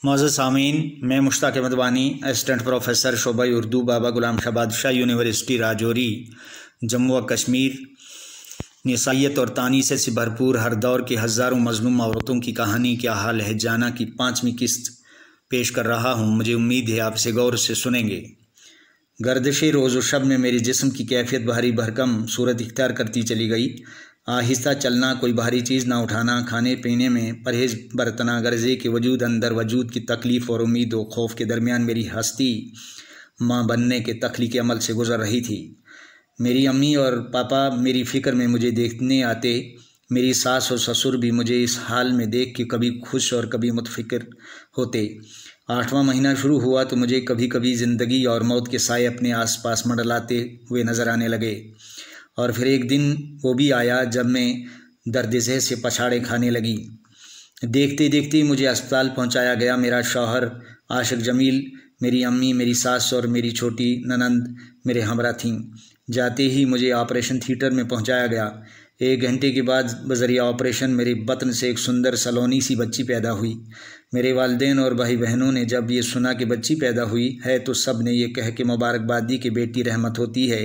मौजूद सामीन, मैं मुश्ताक अहमद वानी, असिस्टेंट प्रोफेसर शोबा उर्दू, बाबा गुलाम शाह बादशाह यूनिवर्सिटी राजौरी, जम्मू व कश्मीर। निसाइयत और तानीसे से भरपूर हर दौर की हज़ारों मज़लूम औरतों की कहानी क्या हाल है जाना की 5वीं किस्त पेश कर रहा हूँ। मुझे उम्मीद है आप इसे गौर से सुनेंगे। गर्दिश रोज़ व शब में मेरे जिस्म की कैफियत भारी भरकम सूरत इख्तियार करती चली गई। आहिस्ता चलना, कोई भारी चीज़ ना उठाना, खाने पीने में परहेज़ बरतना, गर्जे के वजूद अंदर वजूद की तकलीफ़ और उम्मीद व खौफ के दरमियान मेरी हस्ती माँ बनने के तख्लीक़ी अमल से गुज़र रही थी। मेरी अम्मी और पापा मेरी फ़िक्र में मुझे देखने आते। मेरी सास और ससुर भी मुझे इस हाल में देख के कभी खुश और कभी मुतफ़िक्र होते। 8वां महीना शुरू हुआ तो मुझे कभी कभी ज़िंदगी और मौत के साए अपने आसपास मंडलाते हुए नज़र आने लगे। और फिर एक दिन वो भी आया जब मैं दर्द ज़ह से पछाड़े खाने लगी। देखते देखते मुझे अस्पताल पहुंचाया गया। मेरा शौहर आशिक जमील, मेरी अम्मी, मेरी सास और मेरी छोटी ननंद मेरे हमरा थीं। जाते ही मुझे ऑपरेशन थिएटर में पहुंचाया गया। 1 घंटे के बाद बज़रिया ऑपरेशन मेरे बतन से एक सुंदर सलोनी सी बच्ची पैदा हुई। मेरे वालिदैन और भाई बहनों ने जब ये सुना कि बच्ची पैदा हुई है तो सब ने ये कह के मुबारकबाद दी कि बेटी रहमत होती है।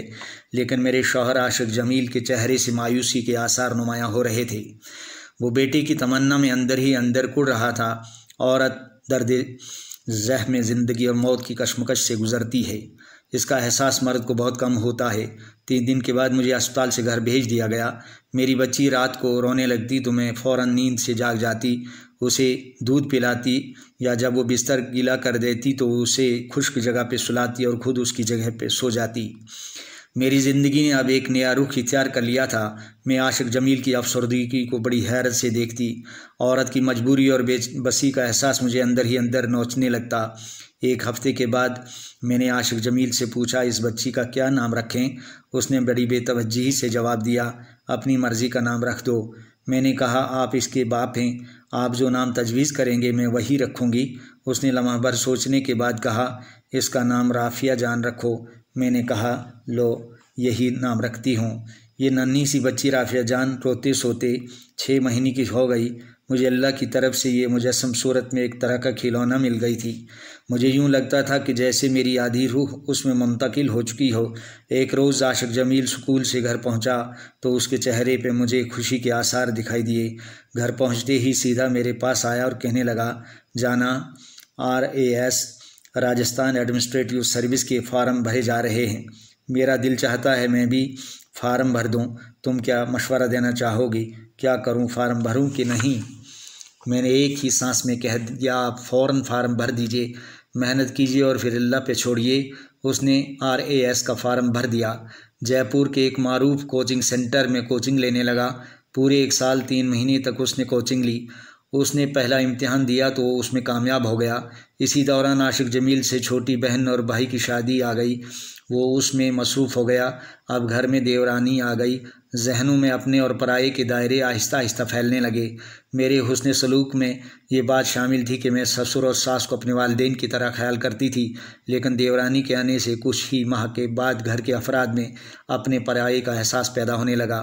लेकिन मेरे शौहर आशिक जमील के चेहरे से मायूसी के आसार नुमायाँ हो रहे थे। वो बेटे की तमन्ना में अंदर ही अंदर कुढ़ रहा था। औरत दर्द ज़ह में ज़िंदगी और मौत की कशमकश से गुज़रती है, इसका एहसास मर्द को बहुत कम होता है। 3 दिन के बाद मुझे अस्पताल से घर भेज दिया गया। मेरी बच्ची रात को रोने लगती तो मैं फ़ौरन नींद से जाग जाती, उसे दूध पिलाती या जब वो बिस्तर गीला कर देती तो उसे खुश्क जगह पे सुलाती और ख़ुद उसकी जगह पे सो जाती। मेरी ज़िंदगी ने अब एक नया रुख इख्तियार कर लिया था। मैं आशिक जमील की अफसरदगी को बड़ी हैरत से देखती। औरत की मजबूरी और बेबसी का एहसास मुझे अंदर ही अंदर नोचने लगता। 1 हफ्ते के बाद मैंने आशिक जमील से पूछा, इस बच्ची का क्या नाम रखें? उसने बड़ी बेतवज्जी से जवाब दिया, अपनी मर्ज़ी का नाम रख दो। मैंने कहा, आप इसके बाप हैं, आप जो नाम तजवीज़ करेंगे मैं वही रखूँगी। उसने लम्हा भर सोचने के बाद कहा, इसका नाम राफिया जान रखो। मैंने कहा, लो यही नाम रखती हूँ। ये नन्ही सी बच्ची राफिया जान रोते सोते 6 महीने की हो गई। मुझे अल्लाह की तरफ से ये मुजस्सम सूरत में एक तरह का खिलौना मिल गई थी। मुझे यूँ लगता था कि जैसे मेरी आधी रूह उसमें मुंतकिल हो चुकी हो। एक रोज़ आशिक जमील स्कूल से घर पहुँचा तो उसके चेहरे पे मुझे खुशी के आसार दिखाई दिए। घर पहुँचते ही सीधा मेरे पास आया और कहने लगा, जाना, RAS राजस्थान एडमिनिस्ट्रेटिव सर्विस के फार्म भरे जा रहे हैं। मेरा दिल चाहता है मैं भी फार्म भर दूं। तुम क्या मशवरा देना चाहोगी? क्या करूं, फार्म भरूं कि नहीं? मैंने एक ही सांस में कह दिया, आप फ़ौरन फार्म भर दीजिए, मेहनत कीजिए और फिर अल्लाह पे छोड़िए। उसने RAS का फार्म भर दिया। जयपुर के एक मारूफ कोचिंग सेंटर में कोचिंग लेने लगा। पूरे 1 साल 3 महीने तक उसने कोचिंग ली। उसने पहला इम्तिहान दिया तो उसमें कामयाब हो गया। इसी दौरान आशिक जमील से छोटी बहन और भाई की शादी आ गई। वो उसमें मसरूफ़ हो गया। अब घर में देवरानी आ गई। जहनों में अपने और पराये के दायरे आहिस्ता आहिस्ता फैलने लगे। मेरे हुस्न सलूक में ये बात शामिल थी कि मैं ससुर और सास को अपने वालिदैन की तरह ख्याल करती थी, लेकिन देवरानी के आने से कुछ ही माह के बाद घर के अफराद में अपने पराये का एहसास पैदा होने लगा।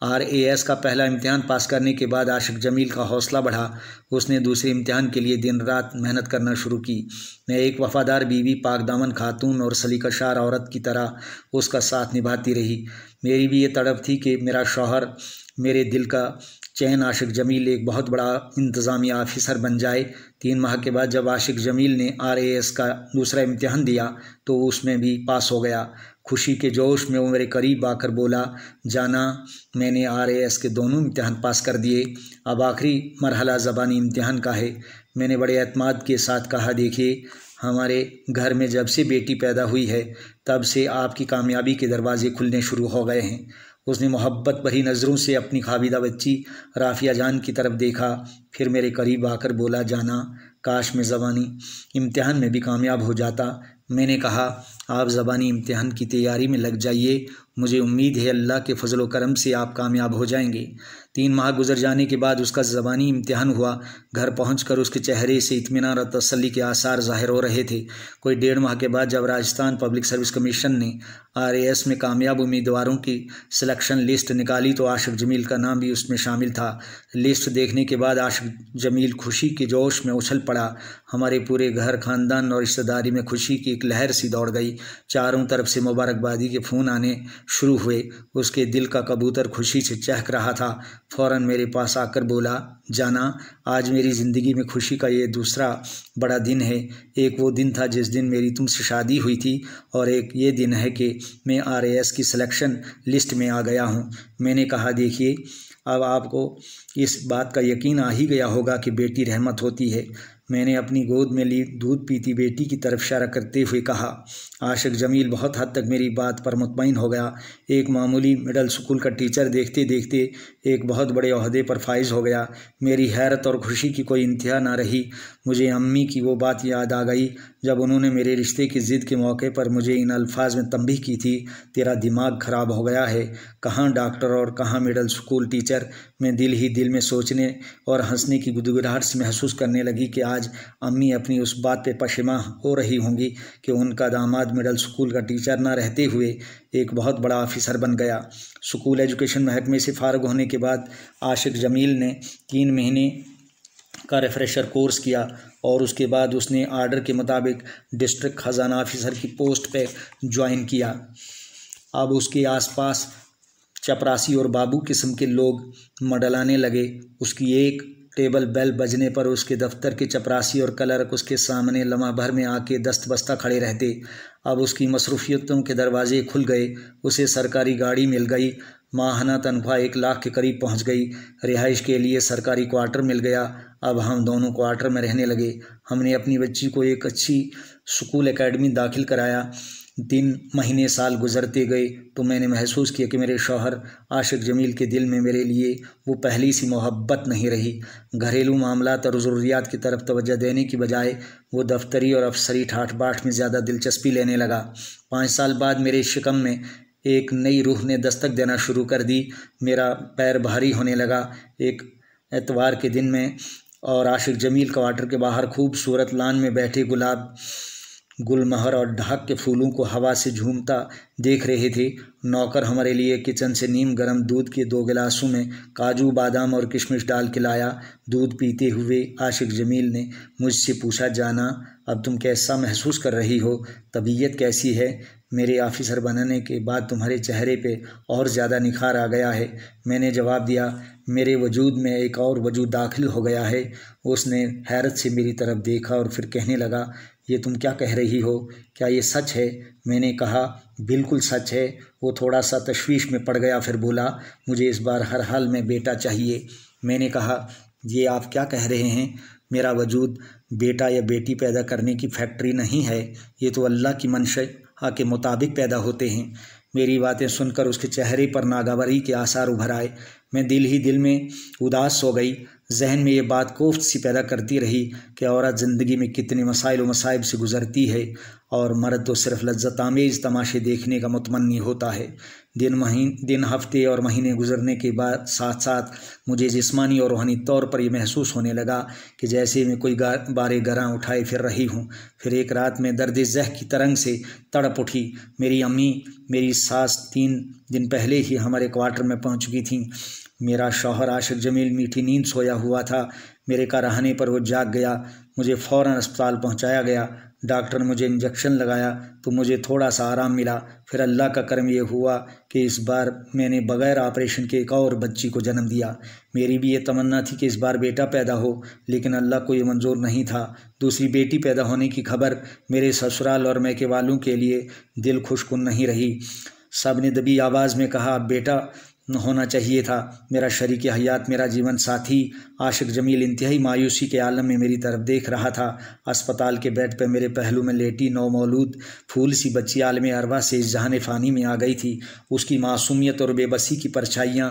RAS का पहला इम्तिहान पास करने के बाद आशिक जमील का हौसला बढ़ा। उसने दूसरे इम्तिहान के लिए दिन रात मेहनत करना शुरू की। मैं एक वफ़ादार बीवी, पाकदामन खातून और सलीकाशार औरत की तरह उसका साथ निभाती रही। मेरी भी ये तड़प थी कि मेरा शौहर, मेरे दिल का चैन आशिक जमील एक बहुत बड़ा इंतज़ामी ऑफिसर बन जाए। 3 माह के बाद जब आशिक जमील ने RAS का दूसरा इम्तिहान दिया तो उसमें भी पास हो गया। खुशी के जोश में वो मेरे करीब आकर बोला, जाना, मैंने RAS के दोनों इम्तिहान पास कर दिए। अब आखिरी मरहला ज़बानी इम्तिहान का है। मैंने बड़े एतमाद के साथ कहा, देखिए, हमारे घर में जब से बेटी पैदा हुई है तब से आपकी कामयाबी के दरवाज़े खुलने शुरू हो गए हैं। उसने मोहब्बत भरी नज़रों से अपनी खाबिदा बच्ची राफिया जान की तरफ देखा, फिर मेरे करीब आकर बोला, जाना, काश मैं ज़बानी इम्तिहान में भी कामयाब हो जाता। मैंने कहा, आप ज़बानी इम्तिहान की तैयारी में लग जाइए, मुझे उम्मीद है अल्लाह के फजल व करम से आप कामयाब हो जाएंगे। 3 माह गुजर जाने के बाद उसका ज़बानी इम्तिहान हुआ। घर पहुंचकर उसके चेहरे से इत्मीनान और तसल्ली के आसार ज़ाहिर हो रहे थे। कोई 1.5 माह के बाद जब राजस्थान पब्लिक सर्विस कमीशन ने RAS में कामयाब उम्मीदवारों की सिलेक्शन लिस्ट निकाली तो आशिक जमील का नाम भी उसमें शामिल था। लिस्ट देखने के बाद आशिक आशिक जमील खुशी के जोश में उछल पड़ा। हमारे पूरे घर, खानदान और रिश्तेदारी में खुशी की एक लहर सी दौड़ गई। चारों तरफ से मुबारकबादी के फ़ोन आने शुरू हुए। उसके दिल का कबूतर खुशी से चहक रहा था। फ़ौरन मेरे पास आकर बोला, जाना, आज मेरी ज़िंदगी में खुशी का ये दूसरा बड़ा दिन है। एक वो दिन था जिस दिन मेरी तुमसे शादी हुई थी, और एक ये दिन है कि मैं RAS की सिलेक्शन लिस्ट में आ गया हूँ। मैंने कहा, देखिए, अब आपको इस बात का यकीन आ ही गया होगा कि बेटी रहमत होती है। मैंने अपनी गोद में ली दूध पीती बेटी की तरफ इशारा करते हुए कहा। आशिक जमील बहुत हद तक मेरी बात पर मुतमईन हो गया। एक मामूली मिडिल स्कूल का टीचर देखते देखते एक बहुत बड़े ओहदे पर फाइज हो गया। मेरी हैरत और खुशी की कोई इंतहा ना रही। मुझे अम्मी की वो बात याद आ गई जब उन्होंने मेरे रिश्ते की ज़िद के मौके पर मुझे इन अल्फाज में तंबीह की थी, तेरा दिमाग ख़राब हो गया है। कहाँ डॉक्टर और कहाँ मिडिल स्कूल टीचर। मैं दिल ही दिल में सोचने और हंसने की गुदगुदाहट से महसूस करने लगी कि आज अम्मी अपनी उस बात पे पशेमा हो रही होंगी कि उनका दामाद मिडिल स्कूल का टीचर ना रहते हुए एक बहुत बड़ा ऑफिसर बन गया। स्कूल एजुकेशन महकमे से फारग होने के बाद आशिक जमील ने 3 महीने का रिफ्रेशर कोर्स किया और उसके बाद उसने आर्डर के मुताबिक डिस्ट्रिक्ट खजाना ऑफिसर की पोस्ट पे ज्वाइन किया। अब उसके आसपास चपरासी और बाबू किस्म के लोग मंडलाने लगे। उसकी एक टेबल बेल बजने पर उसके दफ्तर के चपरासी और क्लर्क उसके सामने लम्हा भर में आके दस्त बस्ता खड़े रहते। अब उसकी मसरूफियतों के दरवाजे खुल गए। उसे सरकारी गाड़ी मिल गई। माहाना तनख्वाह 1 लाख के करीब पहुंच गई। रिहाइश के लिए सरकारी क्वार्टर मिल गया। अब हम दोनों क्वार्टर में रहने लगे। हमने अपनी बच्ची को एक अच्छी स्कूल एकेडमी दाखिल कराया। 3 महीने साल गुजरते गए तो मैंने महसूस किया कि मेरे शौहर आशिक जमील के दिल में मेरे लिए वो पहली सी मोहब्बत नहीं रही। घरेलू मामलात और ज़रूरियात की तरफ तवज्जो देने की बजाय वो दफ्तरी और अफसरी ठाठ बाट में ज़्यादा दिलचस्पी लेने लगा। 5 साल बाद मेरे शिकम में एक नई रूह ने दस्तक देना शुरू कर दी। मेरा पैर भारी होने लगा। एक एतवार के दिन में और आशिक जमील क्वार्टर के बाहर खूबसूरत लान में बैठे गुलमहर और ढाक के फूलों को हवा से झूमता देख रहे थे। नौकर हमारे लिए किचन से नीम गर्म दूध के 2 गिलासों में काजू बादाम और किशमिश डाल के लाया। दूध पीते हुए आशिक जमील ने मुझसे पूछा, जाना, अब तुम कैसा महसूस कर रही हो? तबीयत कैसी है? मेरे ऑफिसर बनने के बाद तुम्हारे चेहरे पे और ज़्यादा निखार आ गया है। मैंने जवाब दिया, मेरे वजूद में एक और वजूद दाखिल हो गया है। उसने हैरत से मेरी तरफ देखा और फिर कहने लगा, ये तुम क्या कह रही हो? क्या ये सच है? मैंने कहा, बिल्कुल सच है। वो थोड़ा सा तशवीश में पड़ गया, फिर बोला, मुझे इस बार हर हाल में बेटा चाहिए। मैंने कहा, ये आप क्या कह रहे हैं? मेरा वजूद बेटा या बेटी पैदा करने की फैक्ट्री नहीं है। ये तो अल्लाह की मंशा के मुताबिक पैदा होते हैं। मेरी बातें सुनकर उसके चेहरे पर नागवारी के आसार उभर आए। मैं दिल ही दिल में उदास हो गई। जहन में ये बात कोफ्त सी पैदा करती रही कि औरत ज़िंदगी में कितने मसाइल व मसाइब से गुज़रती है और मर्द तो सिर्फ लज्जत आमेज़ तमाशे देखने का मुतमन्नी होता है। दिन, हफ्ते और महीने गुजरने के बाद साथ साथ मुझे जिस्मानी और रूहानी तौर पर यह महसूस होने लगा कि जैसे मैं कोई बारे गरां उठाए फिर रही हूँ। फिर एक रात में दर्द ज़ह की तरंग से तड़प उठी। मेरी अम्मी, मेरी सास 3 दिन पहले ही हमारे क्वार्टर में पहुँच चुकी थीं। मेरा शौहर आशिक जमील मीठी नींद सोया हुआ था। मेरे कराहने पर वो जाग गया। मुझे फ़ौरन अस्पताल पहुंचाया गया। डॉक्टर ने मुझे इंजेक्शन लगाया तो मुझे थोड़ा सा आराम मिला। फिर अल्लाह का करम ये हुआ कि इस बार मैंने बग़ैर ऑपरेशन के एक और बच्ची को जन्म दिया। मेरी भी ये तमन्ना थी कि इस बार बेटा पैदा हो, लेकिन अल्लाह को ये मंजूर नहीं था। दूसरी बेटी पैदा होने की खबर मेरे ससुराल और मैके वालों के लिए दिल खुशकुन नहीं रही। सब ने दबी आवाज़ में कहा, बेटा होना चाहिए था। मेरा शरीक हयात, मेरा जीवन साथी आशिक जमील इंतहाई मायूसी के आलम में मेरी तरफ देख रहा था। अस्पताल के बेड पर मेरे पहलू में लेटी नौमौलूद फूल सी बच्ची आलम अरवा से इस जहान फ़ानी में आ गई थी। उसकी मासूमियत और बेबसी की परछाइयाँ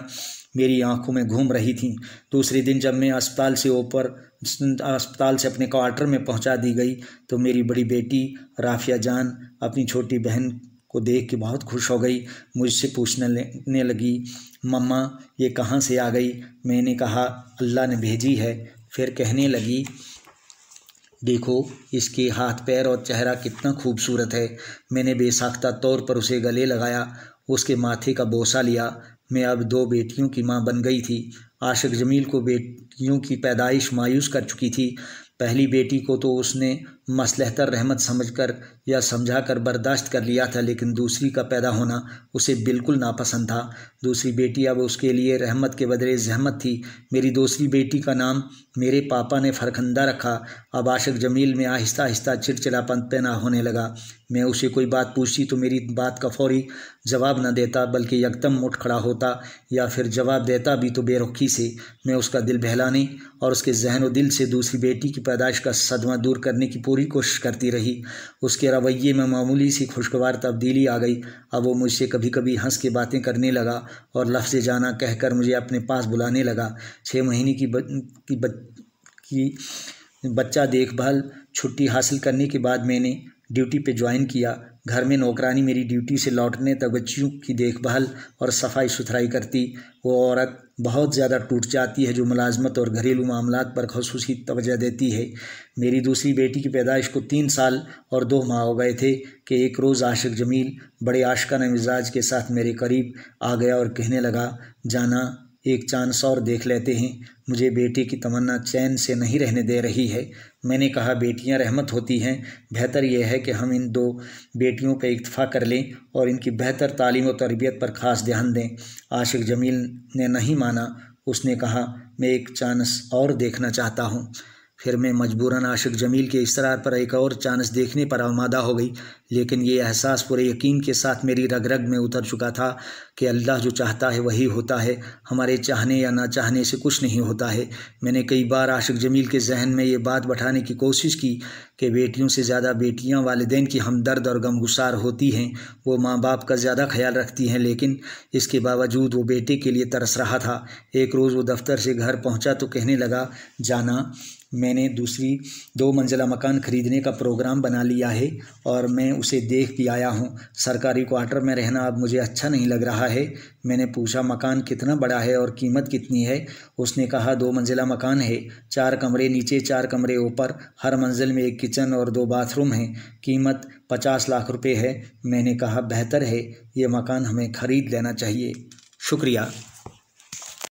मेरी आंखों में घूम रही थीं। दूसरे दिन जब मैं अस्पताल से अपने क्वार्टर में पहुंचा दी गई तो मेरी बड़ी बेटी राफिया जान अपनी छोटी बहन को देख के बहुत खुश हो गई। मुझसे पूछने लगी, मम्मा ये कहाँ से आ गई? मैंने कहा, अल्लाह ने भेजी है। फिर कहने लगी, देखो इसके हाथ पैर और चेहरा कितना खूबसूरत है। मैंने बेसाख्ता तौर पर उसे गले लगाया, उसके माथे का बोसा लिया। मैं अब 2 बेटियों की माँ बन गई थी। आशिक जमील को बेटियों की पैदाइश मायूस कर चुकी थी। पहली बेटी को तो उसने मसलहतर रहमत समझकर या समझाकर बर्दाश्त कर लिया था, लेकिन दूसरी का पैदा होना उसे बिल्कुल नापसंद था। दूसरी बेटी अब उसके लिए रहमत के बदले जहमत थी। मेरी दूसरी बेटी का नाम मेरे पापा ने फरखंदा रखा। अब आशिक जमील में आहिस्ता आहिस्ता चिड़चिड़ापन पैदा होने लगा। मैं उसे कोई बात पूछती तो मेरी बात का फौरी जवाब न देता, बल्कि यकदम उठ खड़ा होता, या फिर जवाब देता भी तो बेरुखी से। मैं उसका दिल बहलाने और उसके जहन व दिल से दूसरी बेटी की पैदाइश का सदमा दूर करने की पूरी कोशिश करती रही। उसके रवैये में मामूली सी खुशगवार तब्दीली आ गई। अब वो मुझसे कभी कभी हंस के बातें करने लगा और लफ्ज़ जाना कहकर मुझे अपने पास बुलाने लगा। 6 महीने की बच्चा देखभाल छुट्टी हासिल करने के बाद मैंने ड्यूटी पे ज्वाइन किया। घर में नौकरानी मेरी ड्यूटी से लौटने तक बच्चियों की देखभाल और सफाई सुथराई करती। वो औरत बहुत ज़्यादा टूट जाती है जो मुलाजमत और घरेलू मामलात पर ख़ुसूसी तवज्जो देती है। मेरी दूसरी बेटी की पैदाइश को 3 साल और 2 माह हो गए थे कि एक रोज़ आशिक जमील बड़े आशिकाना मिजाज के साथ मेरे करीब आ गया और कहने लगा, जाना एक चांस और देख लेते हैं। मुझे बेटे की तमन्ना चैन से नहीं रहने दे रही है। मैंने कहा, बेटियां रहमत होती हैं, बेहतर यह है कि हम इन 2 बेटियों पर इत्तफाक कर लें और इनकी बेहतर तालीम और तरबियत पर ख़ास ध्यान दें। आशिक जमील ने नहीं माना। उसने कहा, मैं एक चांस और देखना चाहता हूँ। फिर मैं मजबूरन आशिक जमील के इसरार पर एक और चांस देखने पर आमादा हो गई, लेकिन ये एहसास पूरे यकीन के साथ मेरी रग रग में उतर चुका था कि अल्लाह जो चाहता है वही होता है। हमारे चाहने या ना चाहने से कुछ नहीं होता है। मैंने कई बार आशिक जमील के जहन में ये बात बैठाने की कोशिश की कि बेटियों से ज़्यादा बेटियां वालिदैन की हमदर्द और गमगुसार होती हैं, वो माँ बाप का ज़्यादा ख्याल रखती हैं, लेकिन इसके बावजूद वो बेटे के लिए तरस रहा था। एक रोज़ वो दफ्तर से घर पहुँचा तो कहने लगा, जाना मैंने दूसरी 2 मंजिला मकान ख़रीदने का प्रोग्राम बना लिया है और मैं उसे देख भी आया हूँ। सरकारी क्वार्टर में रहना अब मुझे अच्छा नहीं लग रहा है। मैंने पूछा, मकान कितना बड़ा है और कीमत कितनी है? उसने कहा, 2 मंजिला मकान है, 4 कमरे नीचे 4 कमरे ऊपर, हर मंजिल में एक किचन और 2 बाथरूम हैं। कीमत 50 लाख रुपए है। मैंने कहा, बेहतर है, ये मकान हमें ख़रीद लेना चाहिए। शुक्रिया।